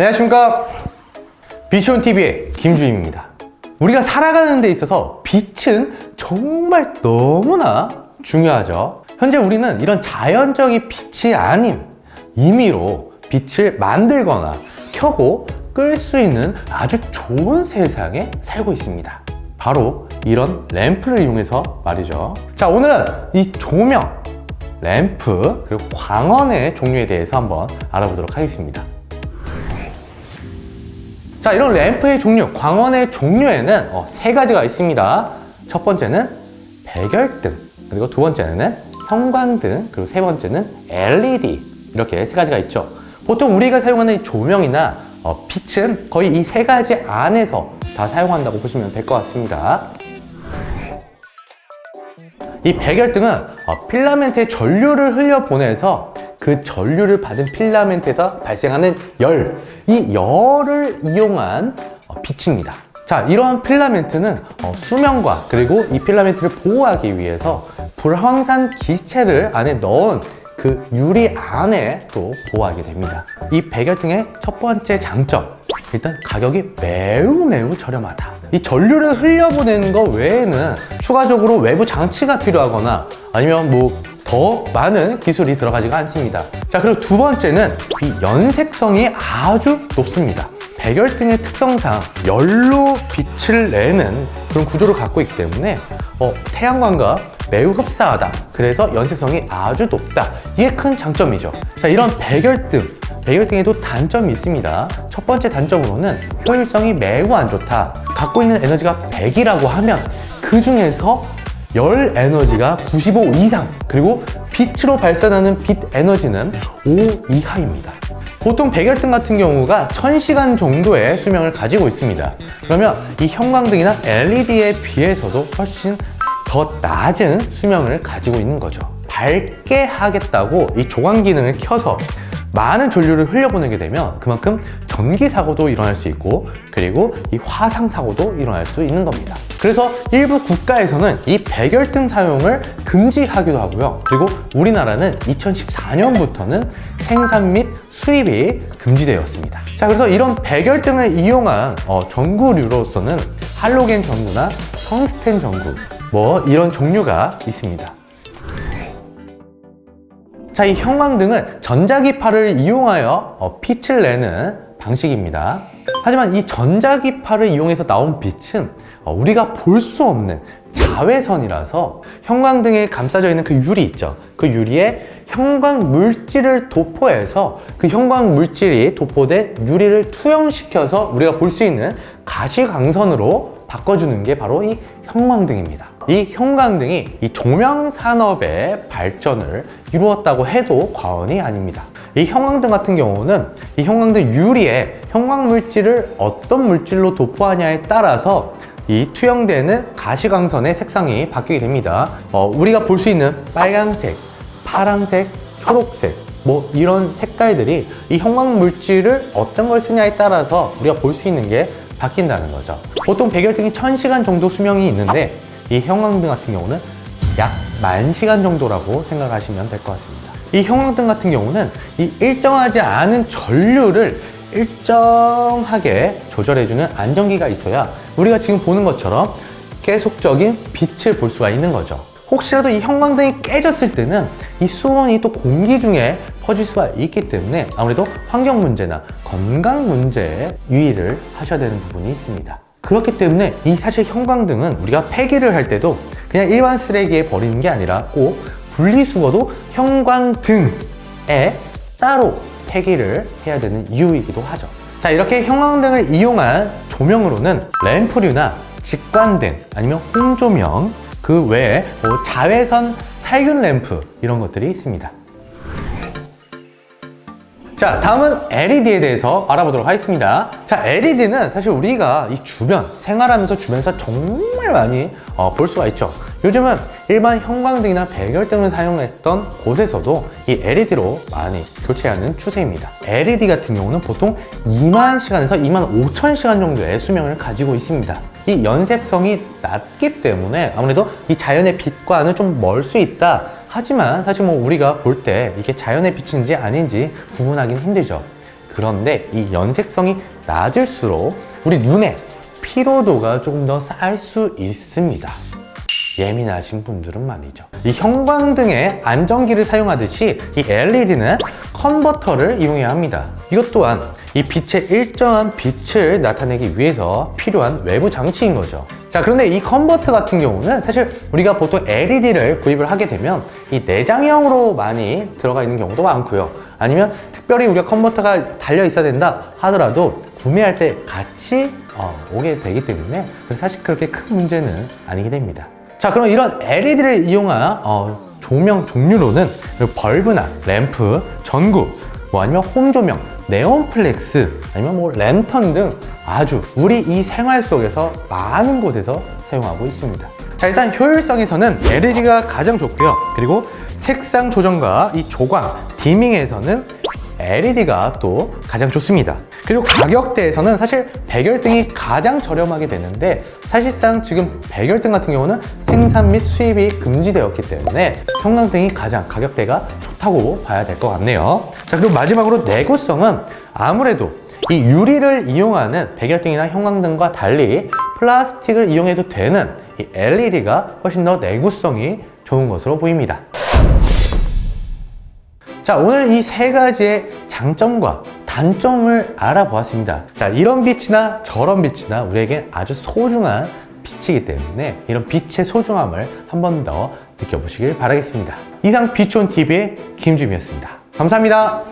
안녕하십니까, 비숑TV의 김주임입니다. 우리가 살아가는 데 있어서 빛은 정말 너무나 중요하죠. 현재 우리는 이런 자연적인 빛이 아닌 임의로 빛을 만들거나 켜고 끌 수 있는 아주 좋은 세상에 살고 있습니다. 바로 이런 램프를 이용해서 말이죠. 자, 오늘은 이 조명, 램프, 그리고 광원의 종류에 대해서 한번 알아보도록 하겠습니다. 자, 이런 램프의 종류, 광원의 종류에는 세 가지가 있습니다. 첫 번째는 백열등, 그리고 두 번째는 형광등, 그리고 세 번째는 LED, 이렇게 세 가지가 있죠. 보통 우리가 사용하는 조명이나 빛은 거의 이 세 가지 안에서 다 사용한다고 보시면 될 것 같습니다. 이 백열등은 필라멘트에 전류를 흘려보내서 그 전류를 받은 필라멘트에서 발생하는 열, 이 열을 이용한 빛입니다. 자, 이러한 필라멘트는 수명과 그리고 이 필라멘트를 보호하기 위해서 불황산 기체를 안에 넣은 그 유리 안에 또 보호하게 됩니다. 이 백열등의 첫 번째 장점, 일단 가격이 매우 저렴하다. 이 전류를 흘려보내는 것 외에는 추가적으로 외부 장치가 필요하거나 아니면 더 많은 기술이 들어가지가 않습니다. 자, 그리고 두 번째는 이 연색성이 아주 높습니다. 백열등의 특성상 열로 빛을 내는 그런 구조를 갖고 있기 때문에 태양광과 매우 흡사하다. 그래서 연색성이 아주 높다. 이게 큰 장점이죠. 자, 이런 백열등에도 단점이 있습니다. 첫 번째 단점으로는 효율성이 매우 안 좋다. 갖고 있는 에너지가 100이라고 하면 그 중에서 열 에너지가 95 이상, 그리고 빛으로 발산하는 빛 에너지는 5 이하입니다. 보통 백열등 같은 경우가 1000시간 정도의 수명을 가지고 있습니다. 그러면 이 형광등이나 LED에 비해서도 훨씬 더 낮은 수명을 가지고 있는 거죠. 밝게 하겠다고 이 조광 기능을 켜서 많은 전류를 흘려보내게 되면 그만큼 전기 사고도 일어날 수 있고, 그리고 이 화상 사고도 일어날 수 있는 겁니다. 그래서 일부 국가에서는 이 백열등 사용을 금지하기도 하고요. 그리고 우리나라는 2014년부터는 생산 및 수입이 금지되었습니다. 자, 그래서 이런 백열등을 이용한 전구류로서는 할로겐 전구나 텅스텐 전구, 이런 종류가 있습니다. 자, 이 형광등은 전자기파를 이용하여 빛을 내는 방식입니다. 하지만 이 전자기파를 이용해서 나온 빛은 우리가 볼 수 없는 자외선이라서 형광등에 감싸져 있는 그 유리 있죠. 그 유리에 형광 물질을 도포해서 그 형광 물질이 도포된 유리를 투영시켜서 우리가 볼 수 있는 가시광선으로 바꿔주는 게 바로 이 형광등입니다. 이 형광등이 이 조명 산업의 발전을 이루었다고 해도 과언이 아닙니다. 이 형광등 같은 경우는 이 형광등 유리에 형광 물질을 어떤 물질로 도포하냐에 따라서 이 투영되는 가시광선의 색상이 바뀌게 됩니다. 우리가 볼 수 있는 빨간색, 파란색, 초록색, 이런 색깔들이 이 형광 물질을 어떤 걸 쓰냐에 따라서 우리가 볼 수 있는 게 바뀐다는 거죠. 보통 백열등이 1000시간 정도 수명이 있는데 이 형광등 같은 경우는 약 10,000시간 정도라고 생각하시면 될 것 같습니다. 이 형광등 같은 경우는 이 일정하지 않은 전류를 일정하게 조절해주는 안정기가 있어야 우리가 지금 보는 것처럼 계속적인 빛을 볼 수가 있는 거죠. 혹시라도 이 형광등이 깨졌을 때는 이 수온이 또 공기 중에 퍼질 수가 있기 때문에 아무래도 환경 문제나 건강 문제에 유의를 하셔야 되는 부분이 있습니다. 그렇기 때문에 이 사실 형광등은 우리가 폐기를 할 때도 그냥 일반 쓰레기에 버리는 게 아니라 꼭 분리수거도 형광등에 따로 폐기를 해야 되는 이유이기도 하죠. 자, 이렇게 형광등을 이용한 조명으로는 램프류나 직관등, 아니면 홍조명, 그 외에 자외선 살균 램프, 이런 것들이 있습니다. 자, 다음은 LED에 대해서 알아보도록 하겠습니다. 자, LED는 사실 우리가 이 생활하면서 주변에서 정말 많이 볼 수가 있죠. 요즘은 일반 형광등이나 백열등을 사용했던 곳에서도 이 LED로 많이 교체하는 추세입니다. LED 같은 경우는 보통 2만 시간에서 2만 5천 시간 정도의 수명을 가지고 있습니다. 이 연색성이 낮기 때문에 아무래도 이 자연의 빛과는 좀 멀 수 있다. 하지만 사실 우리가 볼 때 이게 자연의 빛인지 아닌지 구분하기는 힘들죠. 그런데 이 연색성이 낮을수록 우리 눈에 피로도가 조금 더 쌓일 수 있습니다. 예민하신 분들은 말이죠. 이 형광등의 안전기를 사용하듯이 이 LED는 컨버터를 이용해야 합니다. 이것 또한 이 빛의 일정한 빛을 나타내기 위해서 필요한 외부 장치인 거죠. 자, 그런데 이 컨버터 같은 경우는 사실 우리가 보통 LED를 구입을 하게 되면 이 내장형으로 많이 들어가 있는 경우도 많고요. 아니면 특별히 우리가 컨버터가 달려 있어야 된다 하더라도 구매할 때 같이 오게 되기 때문에 그래서 사실 그렇게 큰 문제는 아니게 됩니다. 자, 그럼 이런 LED를 이용한 조명 종류로는 벌브나 램프, 전구, 뭐 아니면 홈 조명, 네온 플렉스, 아니면 뭐 랜턴 등 아주 우리 이 생활 속에서 많은 곳에서 사용하고 있습니다. 자, 일단 효율성에서는 LED가 가장 좋고요. 그리고 색상 조정과 이 조광, 디밍에서는 LED가 또 가장 좋습니다. 그리고 가격대에서는 사실 백열등이 가장 저렴하게 되는데 사실상 지금 백열등 같은 경우는 생산 및 수입이 금지되었기 때문에 형광등이 가장 가격대가 좋다고 봐야 될 것 같네요. 자, 그리고 마지막으로 내구성은 아무래도 이 유리를 이용하는 백열등이나 형광등과 달리 플라스틱을 이용해도 되는 이 LED가 훨씬 더 내구성이 좋은 것으로 보입니다. 자, 오늘 이 세 가지의 장점과 단점을 알아보았습니다. 자, 이런 빛이나 저런 빛이나 우리에게 아주 소중한 빛이기 때문에 이런 빛의 소중함을 한 번 더 느껴보시길 바라겠습니다. 이상 빛촌TV의 김주미였습니다. 감사합니다.